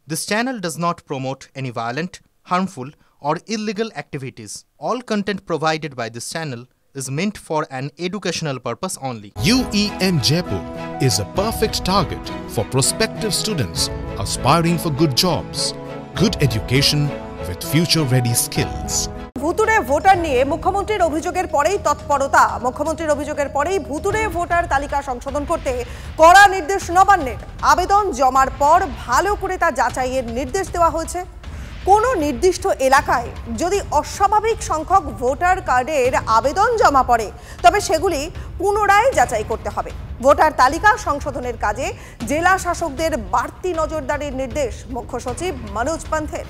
This channel does not promote any violent, harmful, or illegal activities. All content provided by this channel is meant for an educational purpose only. UEN Jaipur is a perfect target for prospective students aspiring for good jobs, good education with future-ready skills. ভুতুড়ে voter নিয়ে মুখ্যমন্ত্রীর অভিযোগের পরেই তৎপরতা। মুখ্যমন্ত্রীর অভিযোগের পরেই ভুতুড়ে ভোটার তালিকা সংশোধন করতে কড়া নির্দেশ নবান্নের। আবেদন জমার পর ভালো করে তা যাচাইয়ের নির্দেশ দেওয়া হয়েছে। কোনো নির্দিষ্ট এলাকায় যদি অস্বাভাবিক সংখ্যক ভোটার কার্ডের আবেদন জমা পড়ে তবে সেগুলি পুনরায় যাচাই করতে হবে। ভোটার তালিকা সংশোধনের কাজে জেলা শাসকদের বাড়তি নজরদারির নির্দেশ মুখ্য সচিব মনোজ পান্থের।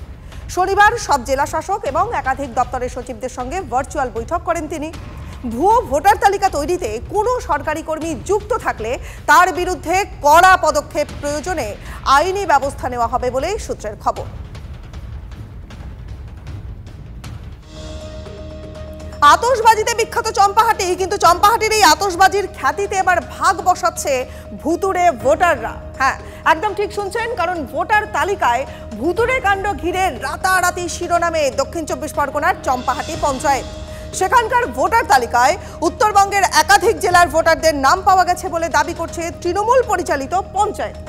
শনিবার সব জেলা শাসক এবং একাধিক দপ্তরের সচিবদের সঙ্গে ভার্চুয়াল বৈঠক করেন তিনি। ভুয়ো ভোটার তালিকা তৈরিতে কোনো সরকারি কর্মী যুক্ত থাকলে তার বিরুদ্ধে কড়া পদক্ষেপ প্রয়োজনে আইনি ব্যবস্থা নেওয়া হবে বলে সূত্রের খবর। আতশবাজিতে বিখ্যাত চম্পাহাটি, কিন্তু চম্পাহাটির এই আতশবাজির খ্যাতিতে এবার ভাগ বসাচ্ছে ভুতুড়ে ভোটাররা। হ্যাঁ, একদম ঠিক শুনছেন, কারণ ভোটার তালিকায় ভুতুড়ে কাণ্ড ঘিরে রাতারাতি শিরোনামে দক্ষিণ ২৪ পরগনার চম্পাহাটি পঞ্চায়েত। সেখানকার ভোটার তালিকায় উত্তরবঙ্গের একাধিক জেলার ভোটারদের নাম পাওয়া গেছে বলে দাবি করছে তৃণমূল পরিচালিত পঞ্চায়েত।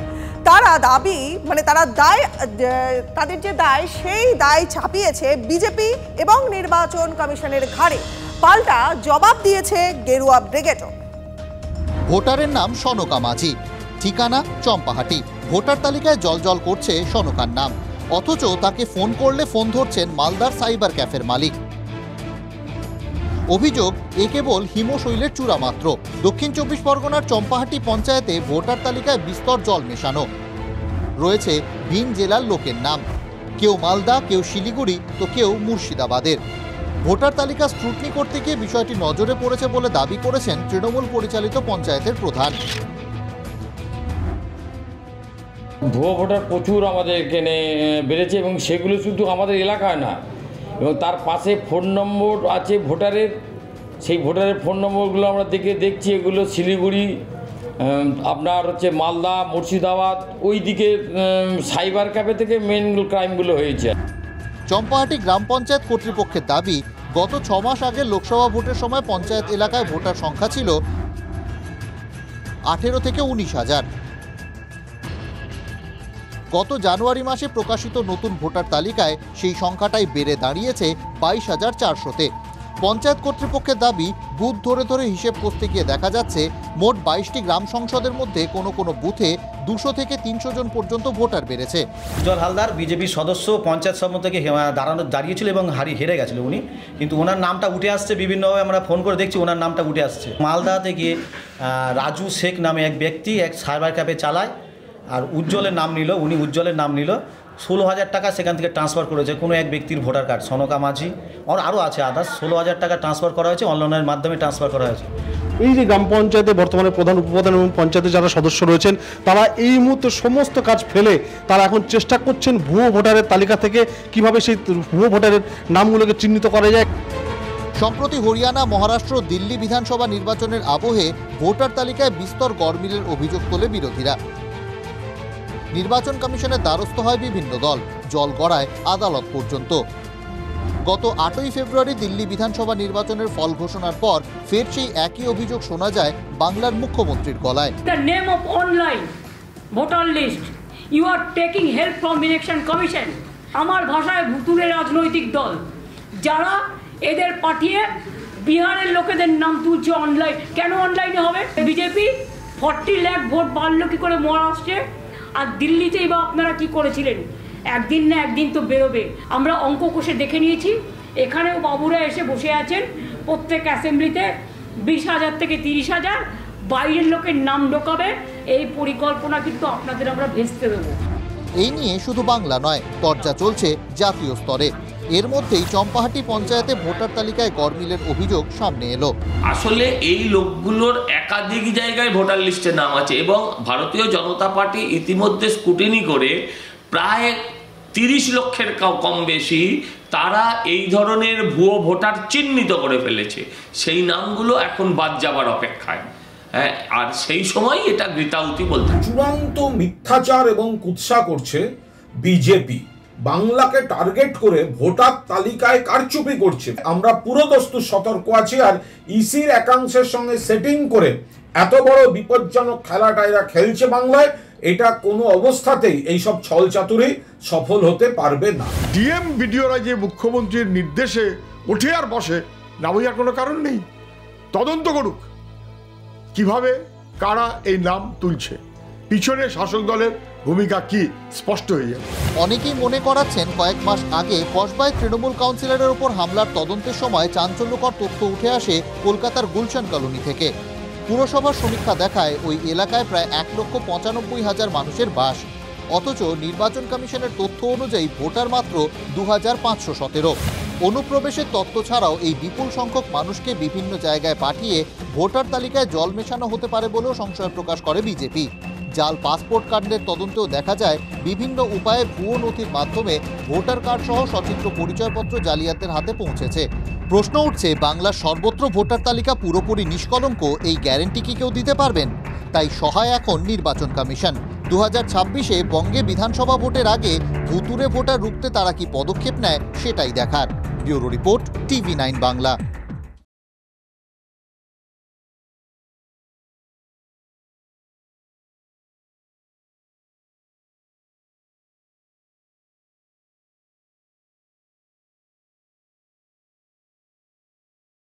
তাদের যে দায় সেই দায় চাপিয়েছে বিজেপি এবং নির্বাচন কমিশনের ঘাড়ে। পাল্টা জবাব দিয়েছে গেরুয়া ব্রিগেডও। ভোটারের নাম সনকা মাঝি, ঠিকানা চম্পাহাটি। ভোটার তালিকায় জলজল করছে সনকার নাম, অথচ তাকে ফোন করলে ফোন ধরছেন মালদার সাইবার ক্যাফের মালিক। অভিযোগ, এ কেবল হিমশৈলের চূড়া মাত্র। দক্ষিণ ২৪ পরগনার চম্পাহাটি পঞ্চায়েতে ভোটার তালিকায় বিস্তর জল মেশানো রয়েছে ভিন জেলার লোকের নাম, কেউ মালদা, কেউ শিলিগুড়ি, তো কেউ মুর্শিদাবাদের। ভোটার তালিকা স্ক্রুটনি করতে গিয়ে বিষয়টি নজরে পড়েছে বলে দাবি করেছেন তৃণমূল পরিচালিত পঞ্চায়েতের প্রধান। ভুয়ো ভোটার প্রচুর আমাদের এখানে বেড়েছে, এবং সেগুলো শুধু আমাদের এলাকায় না, এবং তার পাশে ফোন নম্বর আছে ভোটারের। সেই ভোটারের ফোন নম্বরগুলো আমরা দেখছি, এগুলো শিলিগুড়ি, আপনার হচ্ছে মালদা, মুর্শিদাবাদ, ওই দিকে সাইবার ক্যাফে থেকে মেন ক্রাইমগুলো হয়েছে। চম্পাহাটি গ্রাম পঞ্চায়েত কর্তৃপক্ষের দাবি, গত ৬ মাস আগে লোকসভা ভোটের সময় পঞ্চায়েত এলাকায় ভোটার সংখ্যা ছিল ১৮ থেকে ১৯,০০০। গত জানুয়ারি মাসে প্রকাশিত নতুন ভোটার তালিকায় সেই সংখ্যাটাই বেড়ে দাঁড়িয়েছে ২২,৪০০-তে। পঞ্চায়েত কর্তৃপক্ষের দাবি, বুথ ধরে ধরে হিসেব করতে গিয়ে দেখা যাচ্ছে মোট ২২টি গ্রাম সংসদের মধ্যে কোনো কোনো বুথে ২০০ থেকে ৩০০ জন পর্যন্ত ভোটার বেড়েছে। উজ্জ্বল হালদার বিজেপির সদস্য পঞ্চায়েত সভা থেকে দাঁড়িয়েছিল এবং হেরে গেছিল উনি, কিন্তু ওনার নামটা উঠে আসছে বিভিন্নভাবে। আমরা ফোন করে দেখছি ওনার নামটা উঠে আসছে। মালদা থেকে রাজু শেখ নামে এক ব্যক্তি এক সাইবার ক্যাফে চালায়, আর উজ্জ্বলের নাম নিল, উনি উজ্জ্বলের নাম নিল। ১৬,০০০ টাকা সেখান থেকে ট্রান্সফার করেছে কোনো এক ব্যক্তির ভোটার কার্ড, সনকা মাঝি, আরও আছে আদার্স। ১৬,০০০ টাকা ট্রান্সফার করা হয়েছে, অনলাইনের মাধ্যমে ট্রান্সফার করা হয়েছে। এই যে গ্রাম পঞ্চায়েতে বর্তমানে প্রধান, উপপ্রধান এবং পঞ্চায়েতের যারা সদস্য রয়েছেন, তারা এই মুহূর্তে সমস্ত কাজ ফেলে তারা এখন চেষ্টা করছেন ভুয়ো ভোটারের তালিকা থেকে কিভাবে সেই ভুয়ো ভোটারের নামগুলোকে চিহ্নিত করা যায়। সম্প্রতি হরিয়ানা, মহারাষ্ট্র, দিল্লি বিধানসভা নির্বাচনের আবহে ভোটার তালিকায় বিস্তর গড়মিলের অভিযোগ তোলে বিরোধীরা। নির্বাচন কমিশনের দ্বারস্থ হয় বিভিন্ন দল, জল গড়ায় আদালত পর্যন্ত। গত ৮ই ফেব্রুয়ারি দিল্লি বিধানসভা নির্বাচনের ফল ঘোষণার পর ফের সেই একই অভিযোগ শোনা যায় বাংলার মুখ্যমন্ত্রীর গলায়। The name of online voter list, you are taking help from election commission. আমার ভাষায় ভুতুড়ে রাজনৈতিক দল যারা এদের পাঠিয়ে বিহারের লোকেদের নাম তুলছে অনলাইন। কেন অনলাইনে হবে? বিজেপি 40 লাখ ভোট বাড়লো কি করে মহারাষ্ট্রে, আর দিল্লিতেই বা আপনারা কি করেছিলেন? একদিন না একদিন তো বেরোবে। আমরা অঙ্ক কষে দেখে নিয়েছি, এখানেও বাবুরা এসে বসে আছেন, প্রত্যেক অ্যাসেম্বলিতে ২০,০০০ থেকে ৩০,০০০ বাইরের লোকের নাম ঢোকাবে। এই পরিকল্পনা কিন্তু আপনাদের আমরা ভেস্তে দেবো। এই নিয়ে শুধু বাংলা নয়, চর্চা চলছে জাতীয় স্তরে। এর মধ্যেই চম্পাহাটি পঞ্চায়েতে ভোটার তালিকায় গড়মিলের অভিযোগ সামনে এলো। আসলে এই লোকগুলোর একাধিক জায়গায় ভোটার লিস্টে নাম আছে, এবং ভারতীয় জনতা পার্টি ইতিমধ্যে স্ক্রুটিনি করে প্রায় 30 লক্ষের কম বেশি তারা এই ধরনের ভুয়ো ভোটার চিহ্নিত করে ফেলেছে। সেই নামগুলো এখন বাদ যাবার অপেক্ষায়। আর সেই সময় এটা গীতাউতি বলতে চূড়ান্ত মিথ্যাচার এবং কুৎসা করছে বিজেপি বাংলাকে টার্গেট করে ভোটার তালিকায় কারচুপি করছে। আমরা পুরোদস্তুর সতর্ক আছি, আর ইসির একাংশের সঙ্গে সেটিং করে এত বড় বিপজ্জনক খেলাটা এরা খেলছে বাংলায়, এটা কোনো অবস্থাতেই এইসব ছলচাতুরি সফল হতে পারবে না। ডিএম বিডিওরা যে মুখ্যমন্ত্রীর নির্দেশে উঠে আর বসে না বোঝার কোনো কারণ নেই। তদন্ত করুক কিভাবে কারা এই নাম তুলছে, পিছনে শাসক দলের ভূমিকা কি স্পষ্ট হয়ে যাবে। অনেকেই মনে করাচ্ছেন কয়েক মাস আগে কসবায় তৃণমূল কাউন্সিলরের উপর হামলার তদন্তের সময় চাঞ্চল্যকর তথ্য উঠে আসে কলকাতার গুলশান কলোনি থেকে। পুরসভার সমীক্ষা দেখায় ওই এলাকায় প্রায় 1,95,000 মানুষের বাস, অথচ নির্বাচন কমিশনের তথ্য অনুযায়ী ভোটার মাত্র 2,517। অনুপ্রবেশের তথ্য ছাড়াও এই বিপুল সংখ্যক মানুষকে বিভিন্ন জায়গায় পাঠিয়ে ভোটার তালিকায় জল মেশানো হতে পারে বলেও সংশয় প্রকাশ করে বিজেপি। জাল পাসপোর্ট কার্ডের তদন্তেও দেখা যায় বিভিন্ন উপায়ে ভুয়ো নথির মাধ্যমে ভোটার কার্ড সহ সচিত্র পরিচয়পত্র জালিয়াতদের হাতে পৌঁছেছে। প্রশ্ন উঠছে, বাংলার সর্বত্র ভোটার তালিকা পুরোপুরি নিষ্কলঙ্ক, এই গ্যারেন্টি কি কেউ দিতে পারবেন? তাই সহায় এখন নির্বাচন কমিশন। 2026-এ বঙ্গে বিধানসভা ভোটের আগে ভুতুড়ে ভোটার রুখতে তারা কি পদক্ষেপ নেয় সেটাই দেখার। Bureau report, TV9 Bangla.